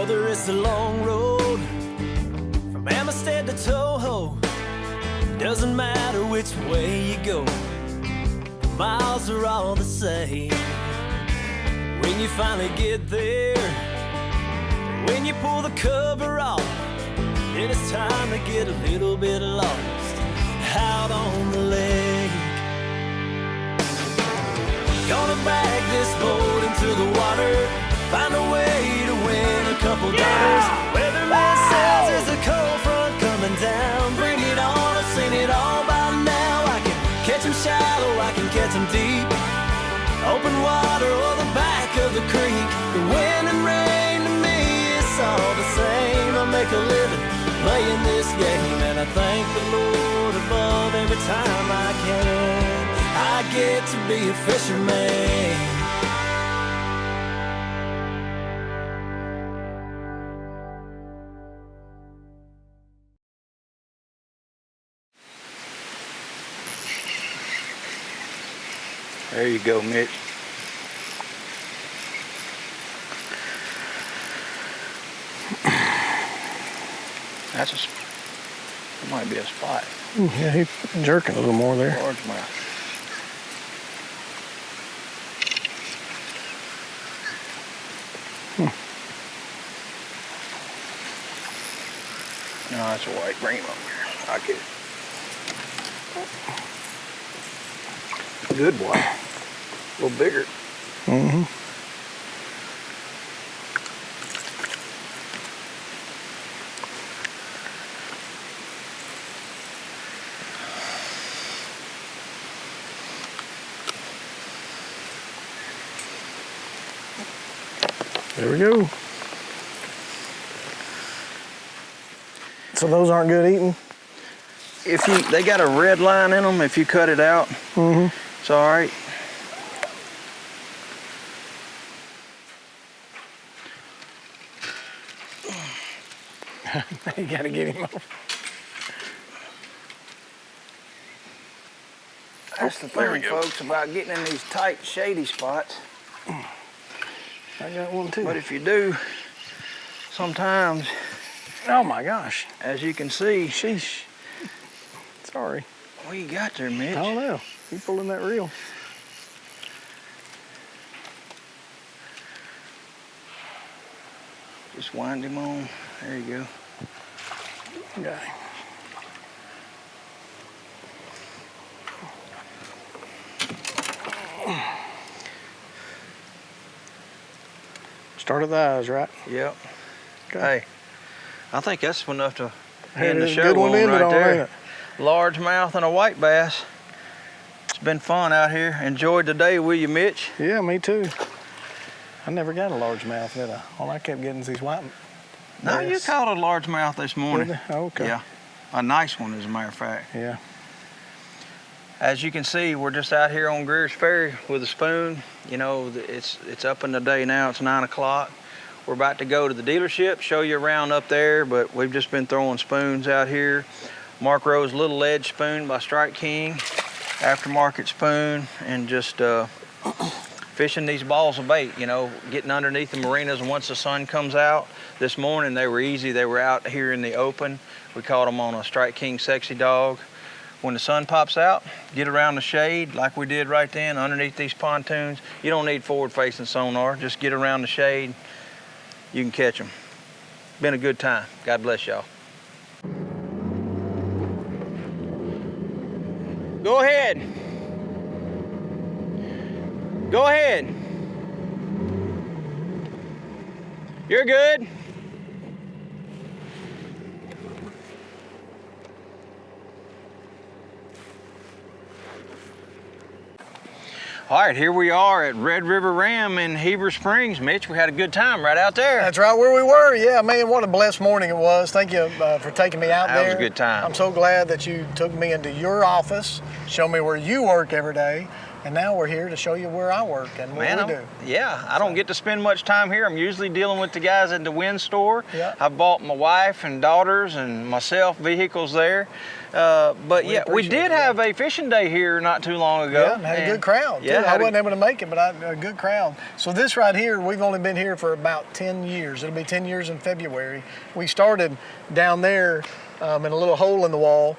Brother, it's a long road from Amistad to Toho. Doesn't matter which way you go, the miles are all the same. When you finally get there, when you pull the cover off, then it's time to get a little bit lost out on the lake. Gonna bag this boat into the water, find a way to win a couple dollars. Weatherman says there's a cold front coming down. Bring it on, I've seen it all by now. I can catch 'em shallow, I can catch 'em deep. Open water or the back of the creek. The wind and rain to me, it's all the same. I make a living playing this game, and I thank the Lord above every time I can. I get to be a fisherman. There you go, Mitch. That might be a spot. Yeah, he's jerking a little more there. Largemouth. No, that's a white. Bring him over here. I'll get it. Good one. A little bigger. Mm-hmm. There we go. So those aren't good eating? They got a red line in them. If you cut it out, it's all right. You gotta get him off. That's the thing, folks, about getting in these tight, shady spots. I got one too. But if you do, sometimes, oh my gosh, as you can see, sheesh. Sorry. What you got there, Mitch? I don't know. You pulling that reel? Just wind him on. There you go. Okay. Start at the eyes, right? Yep. Okay. Hey, I think that's enough to Hey, end the there's a show good one on ended right on, there. ain't it? Largemouth and a white bass. It's been fun out here. Enjoyed the day, will you, Mitch? Yeah, me too. I never got a largemouth, did I? All I kept getting is these white No, you bass. caught a largemouth this morning. Did I? Oh, okay. Yeah, a nice one, as a matter of fact. Yeah. As you can see, we're just out here on Greers Ferry with a spoon. You know, it's up in the day now. It's 9 o'clock. We're about to go to the dealership, show you around up there, but we've just been throwing spoons out here. Mark Rose Little Edge spoon by Strike King, aftermarket spoon, and just fishing these balls of bait, you know, getting underneath the marinas. And once the sun comes out, this morning they were easy. They were out here in the open. We caught them on a Strike King Sexy Dog. When the sun pops out, get around the shade like we did right then underneath these pontoons. You don't need forward-facing sonar. Just get around the shade. You can catch them. Been a good time. God bless y'all. Go ahead. Go ahead. You're good. All right, here we are at Red River Ram in Heber Springs. Mitch, we had a good time right out there. That's right where we were. Yeah, man, what a blessed morning it was. Thank you for taking me out there. That was a good time. I'm so glad that you took me into your office, show me where you work every day, and now we're here to show you where I work and what we do. Yeah, I don't get to spend much time here. I'm usually dealing with the guys at the Wind store. Yeah. I bought my wife and daughters and myself vehicles there. But We yeah, we appreciate did it, have a fishing day here not too long ago. Yeah, and had a good crowd. Yeah, too. I wasn't able to make it, but a good crowd. So this right here, we've only been here for about 10 years. It'll be 10 years in February. We started down there in a little hole in the wall.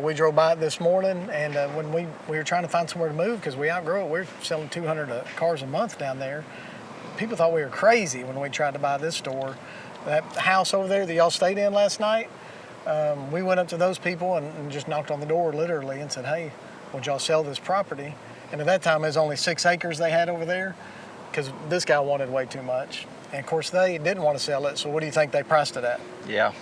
We drove by it this morning, and when we were trying to find somewhere to move because we outgrew it, we're selling 200 cars a month down there. People thought we were crazy when we tried to buy this store. That house over there that y'all stayed in last night, we went up to those people and just knocked on the door literally and said, hey, would y'all sell this property? And at that time, it was only 6 acres they had over there because this guy wanted way too much. And of course, they didn't want to sell it, so what do you think they priced it at? Yeah.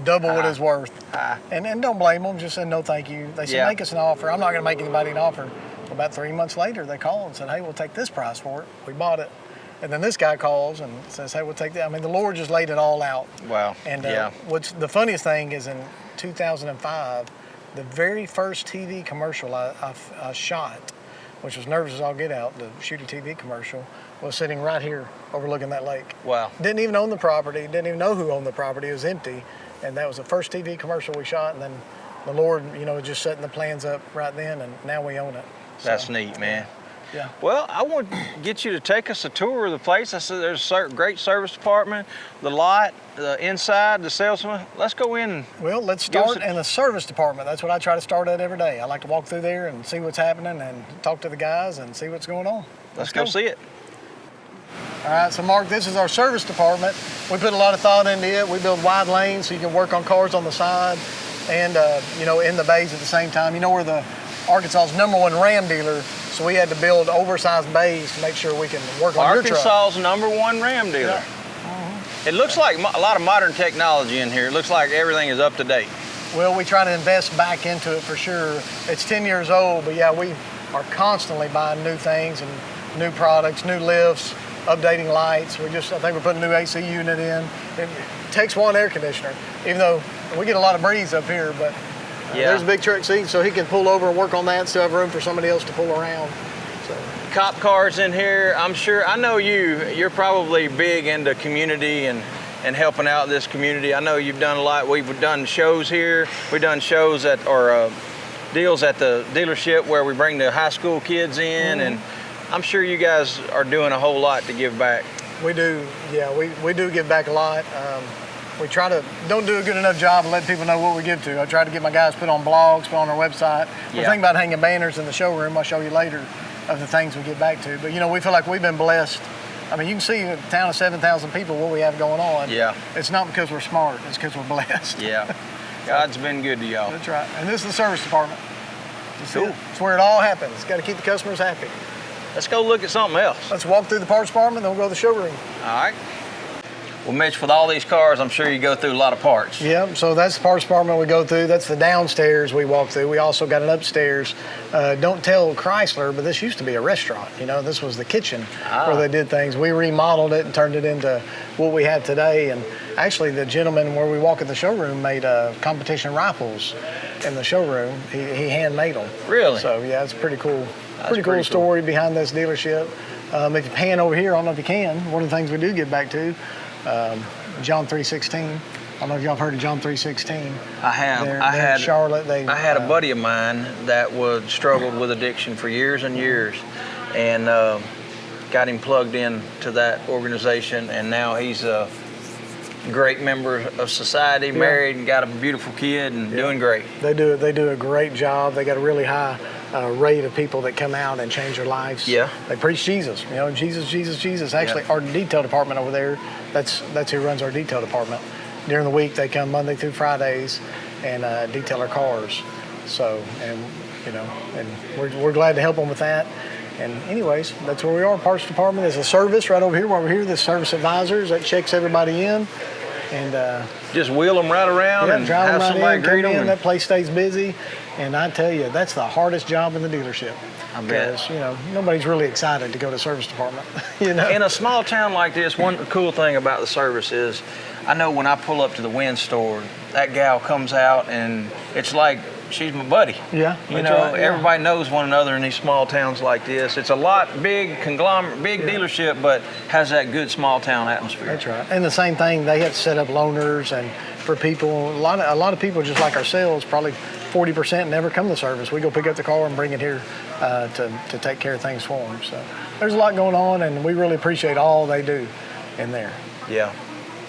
Double what it's worth. Ah. And don't blame them, just said no thank you. They said, Yeah. make us an offer. I'm not going to make anybody an offer. About 3 months later, they called and said, hey, we'll take this price for it. We bought it. And then this guy calls and says, hey, we'll take that. I mean, the Lord just laid it all out. Wow. And yeah. what's the funniest thing is in 2005, the very first TV commercial I shot, which was nervous as all get out, to shoot a TV commercial, was sitting right here overlooking that lake. Wow. Didn't even own the property, didn't even know who owned the property, it was empty. And that was the first TV commercial we shot, and then the Lord, just setting the plans up right then, and now we own it. That's neat, man. Yeah. Well, I want to get you to take us a tour of the place. I said there's a great service department, the lot, the inside, the salesman. Let's go in. Well, let's start in the service department. That's what I try to start at every day. I like to walk through there and see what's happening and talk to the guys and see what's going on. Let's go see it. All right, so Mark, this is our service department. We put a lot of thought into it. We build wide lanes so you can work on cars on the side and, in the bays at the same time. We're the Arkansas's #1 Ram dealer, so we had to build oversized bays to make sure we can work on your truck. Arkansas's #1 Ram dealer. Yeah. Mm-hmm. It looks like a lot of modern technology in here. It looks like everything is up to date. Well, we try to invest back into it for sure. It's 10 years old, but yeah, we are constantly buying new things and new products, new lifts, updating lights. I think we're putting a new AC unit in. It takes one air conditioner, even though we get a lot of breeze up here, but there's a big truck seat so he can pull over and work on that and still have room for somebody else to pull around. So. Cop cars in here. I know you're probably big into community and helping out this community. I know you've done a lot. We've done shows here. We've done shows deals at the dealership where we bring the high school kids in, and I'm sure you guys are doing a whole lot to give back. We do, yeah, we do give back a lot. We don't do a good enough job of letting people know what we give to. I try to get my guys put on blogs, put on our website. We're thinking about hanging banners in the showroom. I'll show you later of the things we give back to. But we feel like we've been blessed. I mean, you can see a town of 7,000 people what we have going on. Yeah. It's not because we're smart, it's because we're blessed. Yeah. God's been good to y'all. That's right. And this is the service department. Cool. It's where it all happens. Got to keep the customers happy. Let's go look at something else. Let's walk through the parts department, then we'll go to the showroom. All right. Well, Mitch, with all these cars, I'm sure you go through a lot of parts. Yeah, so that's the parts department we go through. That's the downstairs we walk through. We also got an upstairs. Don't tell Chrysler, but this used to be a restaurant. This was the kitchen where they did things. We remodeled it and turned it into what we have today. And actually, the gentleman where we walk in the showroom made competition rifles in the showroom. He handmade them. Really? So yeah, it's pretty cool. Pretty cool story behind this dealership. If you pan over here, I don't know if you can, one of the things we do give back to, John 3:16. I don't know if y'all have heard of John 3:16. I have. They're in Charlotte. I had a buddy of mine that struggled with addiction for years and years, and got him plugged in to that organization, and now he's a great member of society, married, and got a beautiful kid, and doing great. They do a great job. They got a really high rate of people that come out and change their lives. Yeah. They preach Jesus. Jesus. Actually, our detail department over there, that's who runs our detail department. During the week, they come Monday through Fridays and detail our cars. So, and we're glad to help them with that. And anyways, that's where we are. Parts department is a service right over here. While we're here, the service advisors that checks everybody in, and just wheel them right around and have somebody greet them. That place stays busy, and I tell you, that's the hardest job in the dealership. I bet. Because nobody's really excited to go to service department. In a small town like this, one cool thing about the service is, I know when I pull up to the Wynn store, that gal comes out and it's like she's my buddy. Yeah. Everybody knows one another in these small towns like this. It's a lot big conglomerate, big dealership, but has that good small town atmosphere. That's right. And the same thing, they have to set up loaners and for people. A lot of people just like ourselves, probably 4 40% never come to service. We go pick up the car and bring it here to take care of things for them. So there's a lot going on, and we really appreciate all they do in there. Yeah.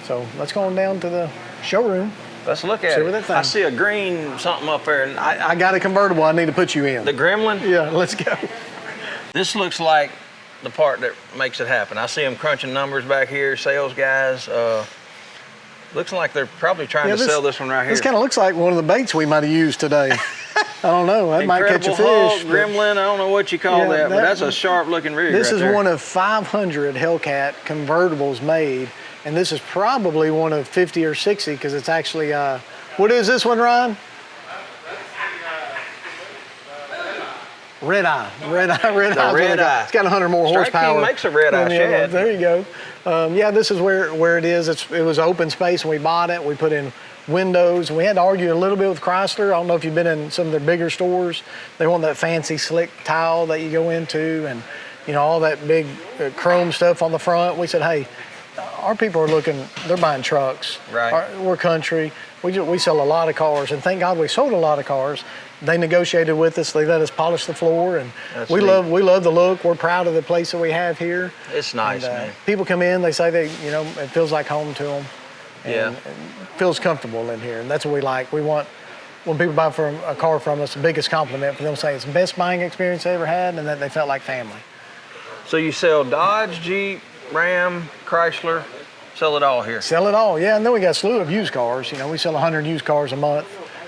So let's go on down to the showroom. Let's look at it. I see a green something up there. And I got a convertible I need to put you in. The Gremlin? Yeah, let's go. This looks like the part that makes it happen. I see them crunching numbers back here, sales guys. Looks like they're probably trying to sell this one right here. This kind of looks like one of the baits we might have used today. I don't know. That might catch a fish. Hulk, Gremlin, I don't know what you call that, but that's a sharp-looking rig This is right one of 500 Hellcat convertibles made, and this is probably one of 50 or 60 because it's actually, what is this one, Ryan? Red Eye. Red Eye. It's got 100 more horsepower. King makes a Red Eye shed. There you go. Yeah, this is where it is. It was open space when we bought it. We put in windows. We had to argue a little bit with Chrysler. I don't know if you've been in some of their bigger stores. They want that fancy slick tile that you go into and, you know, all that big chrome stuff on the front. We said, hey, our people are looking, they're buying trucks. Right. We're country. We sell a lot of cars, and thank God we sold a lot of cars. They negotiated with us. They let us polish the floor, and we love the look. We're proud of the place that we have here. It's nice, man. People come in, they say it feels like home to them. And Yeah. it feels comfortable in here, and that's what we like. We want, when people buy a car from us, the biggest compliment for them to say it's the best buying experience they ever had, and that they felt like family. So you sell Dodge, Jeep, Ram, Chrysler, sell it all here? Sell it all, yeah. And then we got a slew of used cars. You know, we sell 100 used cars a month,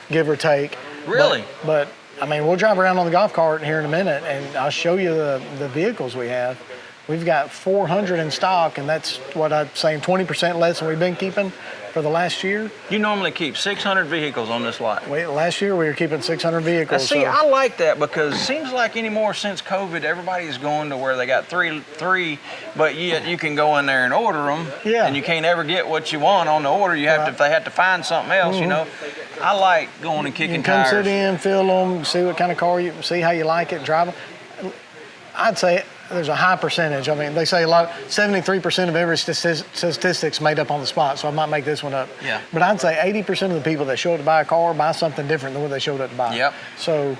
give or take. Really? But I mean, we'll drive around on the golf cart here in a minute, and I'll show you the vehicles we have. We've got 400 in stock, and that's what I'm saying, 20% less than we've been keeping for the last year. You normally keep 600 vehicles on this lot. Last year we were keeping 600 vehicles. See, I like that because it seems like anymore since COVID, everybody's going to where they got three, but yet you can go in there and order them, and you can't ever get what you want on the order. You have to, if they have to find something else, you know. I like going and kicking tires. You can come sit in, feel them, see what kind of car you see, how you like it, drive them. I'd say there's a high percentage. I mean, they say 73% of every statistic's made up on the spot, so I might make this one up. Yeah. But I'd say 80% of the people that show up to buy a car buy something different than what they showed up to buy. Yep. So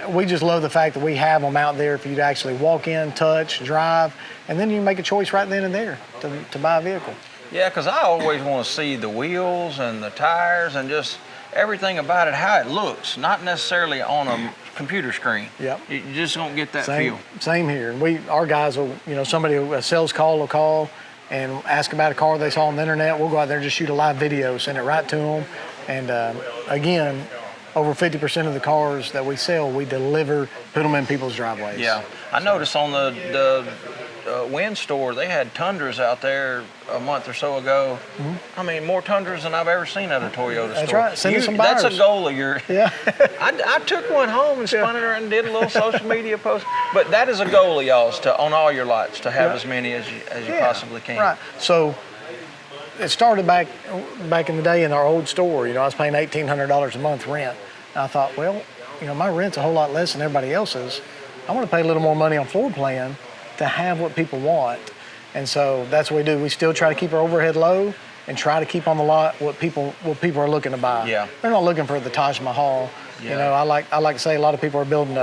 we just love the fact that we have them out there for you to actually walk in, touch, drive, and then you can make a choice right then and there to buy a vehicle. Yeah, because I always want to see the wheels and the tires and just everything about it, how it looks, not necessarily on a computer screen. Yep. You just don't get that feel. Same here. Our guys will, somebody, a sales call will call and ask about a car they saw on the internet. We'll go out there and just shoot a live video, send it right to them. And again, over 50% of the cars that we sell, we deliver, put them in people's driveways. Yeah. I noticed on the Wind store, they had Tundras out there a month or so ago. I mean, more Tundras than I've ever seen at a Toyota store. That's right. Send us some buyers. That's a goal of yours. Yeah. I took one home and spun it around and did a little social media post. But that is a goal of y'all's on all your lots to have as many as you possibly can. Right. So it started back in the day in our old store. I was paying $1,800 a month rent. And I thought, well, my rent's a whole lot less than everybody else's. I want to pay a little more money on floor plan to have what people want. And so that's what we do. We still try to keep our overhead low and try to keep on the lot what people are looking to buy. Yeah. They're not looking for the Taj Mahal. Yeah. I like to say a lot of people are building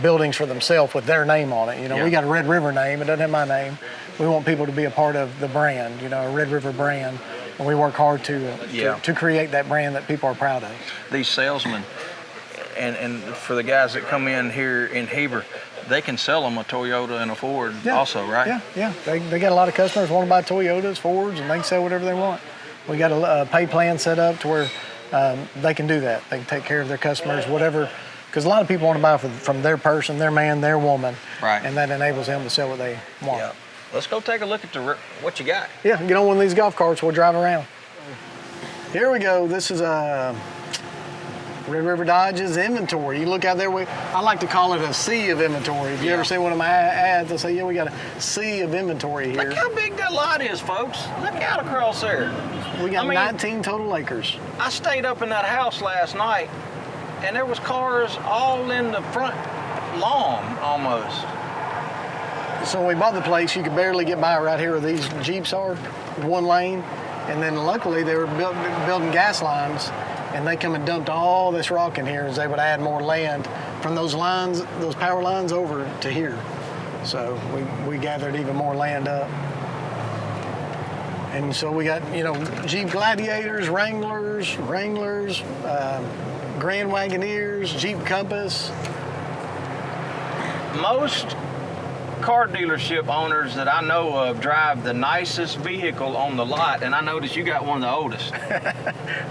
buildings for themselves with their name on it. We got a Red River name. It doesn't have my name. We want people to be a part of the brand, a Red River brand. And we work hard to create that brand that people are proud of. These salesmen, and for the guys that come in here in Heber, they can sell them a Toyota and a Ford also, right? Yeah. They got a lot of customers want to buy Toyotas, Fords, and they can sell whatever they want. We got a pay plan set up to where they can do that. They can take care of their customers, whatever, because a lot of people want to buy from their person, their man, their woman, right? And that enables them to sell what they want. Yeah. Let's go take a look at what you got. Yeah, get on one of these golf carts. We'll drive around. Here we go. This is Red River Dodge's inventory. You look out there, I like to call it a sea of inventory. If you ever see one of my ads, they'll say, yeah, we got a sea of inventory here. Look how big that lot is, folks. Look out across there. We got 19 total acres. I stayed up in that house last night, and there was cars all in the front lawn almost. So when we bought the place, you could barely get by right here where these Jeeps are, one lane. And then luckily they were building gas lines. and they come and dumped all this rock in here and was able to add more land from those lines, those power lines over to here. So we gathered even more land up. And so we got, you know, Jeep Gladiators, Wranglers, Grand Wagoneers, Jeep Compass. Most car dealership owners that I know of drive the nicest vehicle on the lot, and I noticed you got one of the oldest.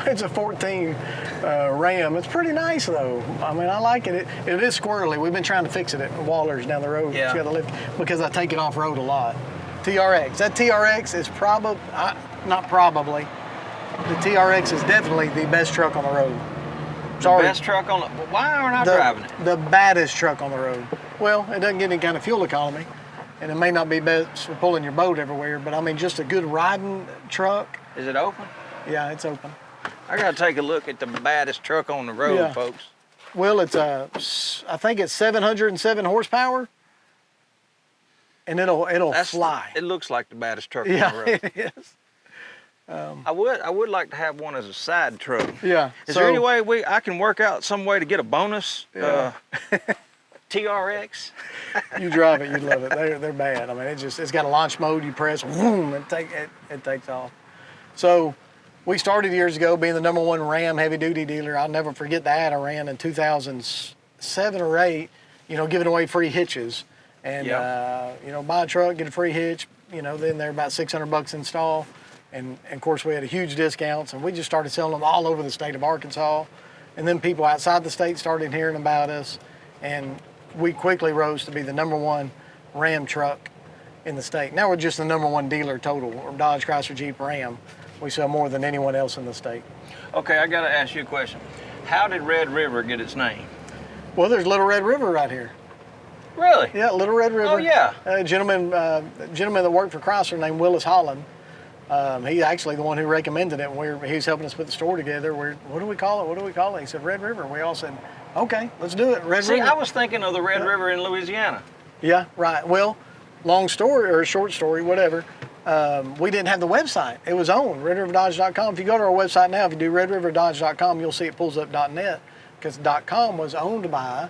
It's a 14 Ram. It's pretty nice though. I mean, I like it. It is squirrely. We've been trying to fix it at Waller's down the road. Yeah. It's got a lift because I take it off road a lot. TRX. That TRX is probably, not probably, the TRX is definitely the best truck on the road. Sorry. The best truck on the, why aren't I driving it? The baddest truck on the road. Well, it doesn't get any kind of fuel economy, and it may not be best for pulling your boat everywhere, but I mean, just a good riding truck. Is it open? Yeah, it's open. I gotta take a look at the baddest truck on the road, Yeah. folks. Well, it's I think it's 707 horsepower, and it'll fly. It looks like the baddest truck Yeah, on the road. it is. I would like to have one as a side truck. Yeah. Is there any way I can work out some way to get a bonus Yeah. TRX? You drive it, you love it. They're bad. I mean, it's got a launch mode. You press, boom, it takes off. So we started years ago being the #1 Ram heavy duty dealer. I'll never forget the ad I ran in 2007 or 8. You know, giving away free hitches, and you know, buy a truck, get a free hitch. You know, then they're about $600 install. And of course, we had a huge discounts, and we just started selling them all over the state of Arkansas. And then people outside the state started hearing about us, and we quickly rose to be the #1 Ram truck in the state. Now we're just the #1 dealer total, or Dodge, Chrysler, Jeep, Ram. We sell more than anyone else in the state. Okay, I gotta ask you a question. How did Red River get its name? Well, there's Little Red River right here. Really? Yeah, Little Red River. Oh, yeah. A gentleman that worked for Chrysler named Willis Holland. He's actually the one who recommended it. He was helping us put the store together. What do we call it? What do we call it? He said Red River. We all said, okay, let's do it. Red River. See, I was thinking of the Red River in Louisiana. Yeah, right. Well, long story or short story, whatever. We didn't have the website. It was on redriverdodge.com. If you go to our website now, if you do redriverdodge.com, you'll see it pulls up .net, because .com was owned by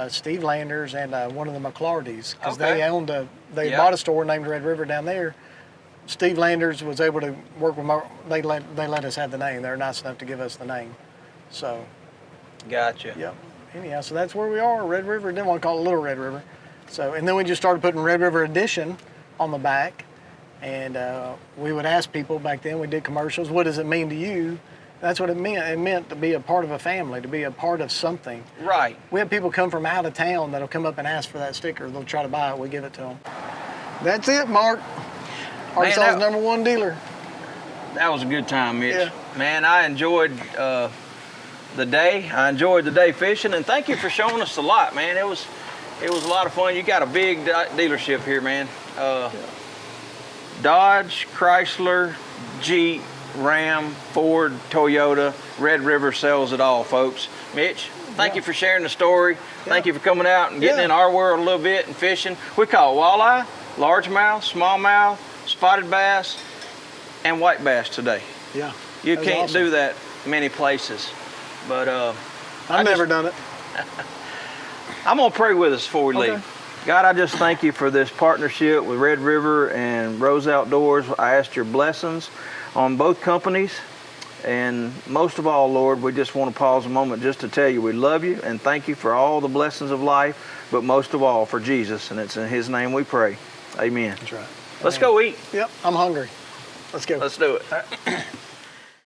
Steve Landers and one of the McClartys, because they bought a store named Red River down there. Steve Landers was able to work with they let us have the name. They're nice enough to give us the name. So. Gotcha. Yep. Anyhow, so that's where we are, Red River. Didn't want to call it Little Red River. So, and then we just started putting Red River Edition on the back, and we would ask people back then. We did commercials. What does it mean to you? That's what it meant. It meant to be a part of a family, to be a part of something. Right. We have people come from out of town that'll come up and ask for that sticker. They'll try to buy it. We give it to them. That's it, Mark. Arkansas's #1 dealer. That was a good time, Mitch. Yeah. Man, I enjoyed the day. I enjoyed the day fishing, and thank you for showing us the lot, man. It was a lot of fun. You got a big dealership here, man. Dodge, Chrysler, Jeep, Ram, Ford, Toyota, Red River sells it all, folks. Mitch, thank you for sharing the story. Thank you for coming out and getting in our world a little bit and fishing. We caught walleye, largemouth, smallmouth, spotted bass, and white bass today. Yeah. You can't do that many places. But I've never done it. I'm gonna pray with us before we leave. God, I just thank you for this partnership with Red River and Rose Outdoors. I ask your blessings on both companies. And most of all, Lord, we just want to pause a moment just to tell you we love you and thank you for all the blessings of life, but most of all for Jesus. And it's in his name we pray. Amen. That's right. Let's go eat. Yep, I'm hungry. Let's go. Let's do it.